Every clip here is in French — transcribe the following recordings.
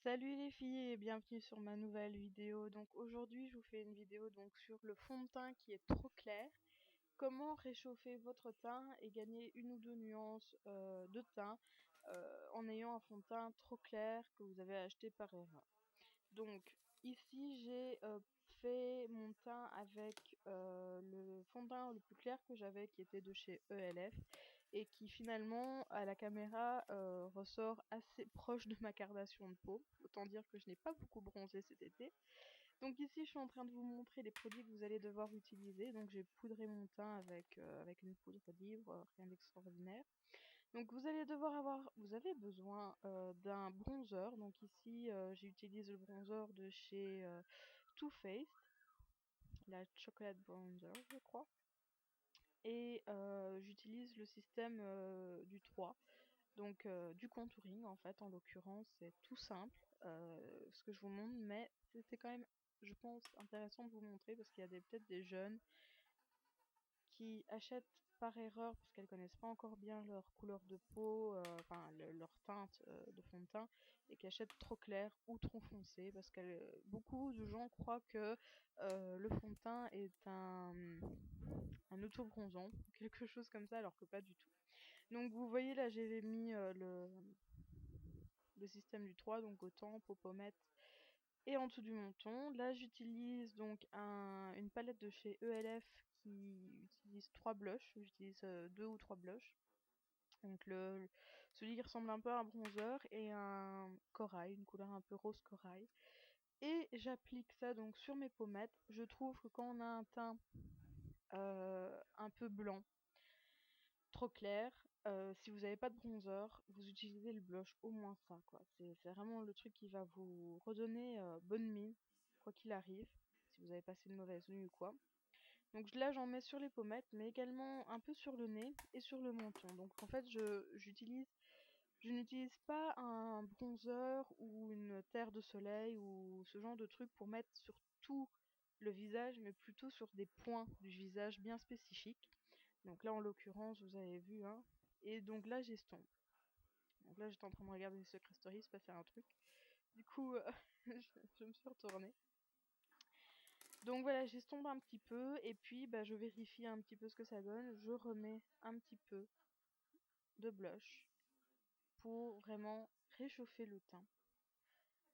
Salut les filles et bienvenue sur ma nouvelle vidéo. Donc aujourd'hui je vous fais une vidéo sur le fond de teint qui est trop clair. Comment réchauffer votre teint et gagner une ou deux nuances de teint en ayant un fond de teint trop clair que vous avez acheté par erreur. Donc ici j'ai fait mon teint avec le fond de teint le plus clair que j'avais qui était de chez ELF et qui finalement à la caméra ressort assez proche de ma cardation de peau. Autant dire que je n'ai pas beaucoup bronzé cet été. Donc ici je suis en train de vous montrer les produits que vous allez devoir utiliser. Donc j'ai poudré mon teint avec une poudre libre, rien d'extraordinaire. Donc vous avez besoin d'un bronzer. Donc ici j'utilise le bronzer de chez Too Faced, la Chocolate Bronzer je crois. Et j'utilise le système du 3, donc du contouring en fait. En l'occurrence c'est tout simple ce que je vous montre, mais c'était quand même, je pense, intéressant de vous montrer parce qu'il y a peut-être des jeunes qui achètent par erreur parce qu'elles connaissent pas encore bien leur couleur de peau, leur teinte de fond de teint, et qui achètent trop clair ou trop foncé parce que beaucoup de gens croient que le fond de teint est un auto-bronzant, quelque chose comme ça, alors que pas du tout. Donc vous voyez là j'ai mis le système du 3, donc au tempe, aux pommettes et en dessous du menton. Là j'utilise donc une palette de chez ELF qui utilise 3 blushs, j'utilise 2 ou 3 blushs. Donc celui qui ressemble un peu à un bronzer et un corail, une couleur un peu rose corail. Et j'applique ça donc sur mes pommettes. Je trouve que quand on a un teint un peu blanc, trop clair, si vous n'avez pas de bronzer, vous utilisez le blush, au moins ça quoi. C'est vraiment le truc qui va vous redonner bonne mine, quoi qu'il arrive, si vous avez passé une mauvaise nuit ou quoi. Donc là j'en mets sur les pommettes, mais également un peu sur le nez et sur le menton. Donc en fait je n'utilise pas un bronzer ou une terre de soleil ou ce genre de truc pour mettre sur tout le visage, mais plutôt sur des points du visage bien spécifiques. Donc là en l'occurrence vous avez vu, hein. Et donc là j'estompe. Donc là j'étais en train de regarder Secret Story, il se passait un truc. Du coup je me suis retournée. Donc voilà, j'estompe un petit peu et puis je vérifie un petit peu ce que ça donne. Je remets un petit peu de blush pour vraiment réchauffer le teint.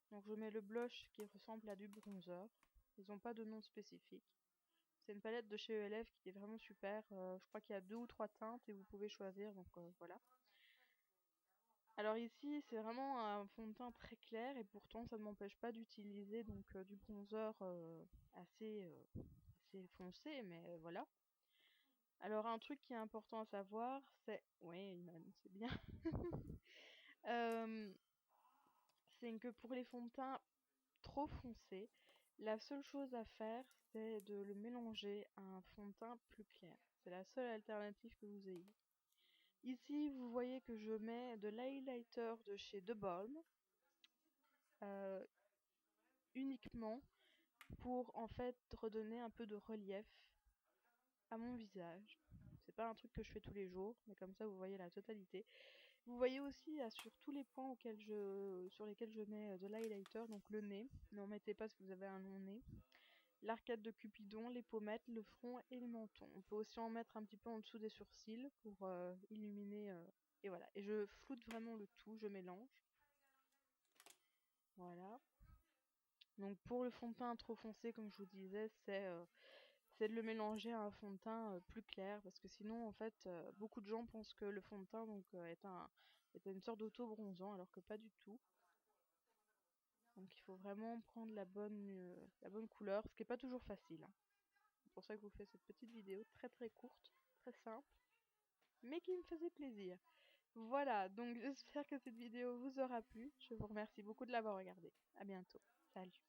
Donc je mets le blush qui ressemble à du bronzer. Ils n'ont pas de nom spécifique. C'est une palette de chez ELF qui est vraiment super. Je crois qu'il y a 2 ou 3 teintes et vous pouvez choisir, donc voilà. Alors ici c'est vraiment un fond de teint très clair et pourtant ça ne m'empêche pas d'utiliser donc du bronzer assez, assez foncé, mais voilà. Alors un truc qui est important à savoir, c'est... Ouais, Iman, c'est bien. Euh, c'est que pour les fonds de teint trop foncés, la seule chose à faire, c'est de le mélanger à un fond de teint plus clair. C'est la seule alternative que vous ayez. Ici, vous voyez que je mets de l'highlighter de chez The Balm, euh, uniquement pour en fait redonner un peu de relief à mon visage. C'est pas un truc que je fais tous les jours, mais comme ça vous voyez la totalité. Vous voyez aussi sur tous les points sur lesquels je mets de l'highlighter, donc le nez, n'en mettez pas si vous avez un long nez, l'arcade de Cupidon, les pommettes, le front et le menton. On peut aussi en mettre un petit peu en dessous des sourcils pour illuminer, et voilà. Et je floute vraiment le tout, je mélange. Voilà. Donc pour le fond de teint trop foncé, comme je vous disais, c'est de le mélanger à un fond de teint plus clair, parce que sinon en fait beaucoup de gens pensent que le fond de teint est une sorte d'auto-bronzant alors que pas du tout. Donc il faut vraiment prendre la bonne couleur, ce qui est pas toujours facile, hein. C'est pour ça que je vous fais cette petite vidéo très très courte, très simple, mais qui me faisait plaisir. Voilà, donc j'espère que cette vidéo vous aura plu. Je vous remercie beaucoup de l'avoir regardée. À bientôt. Salut.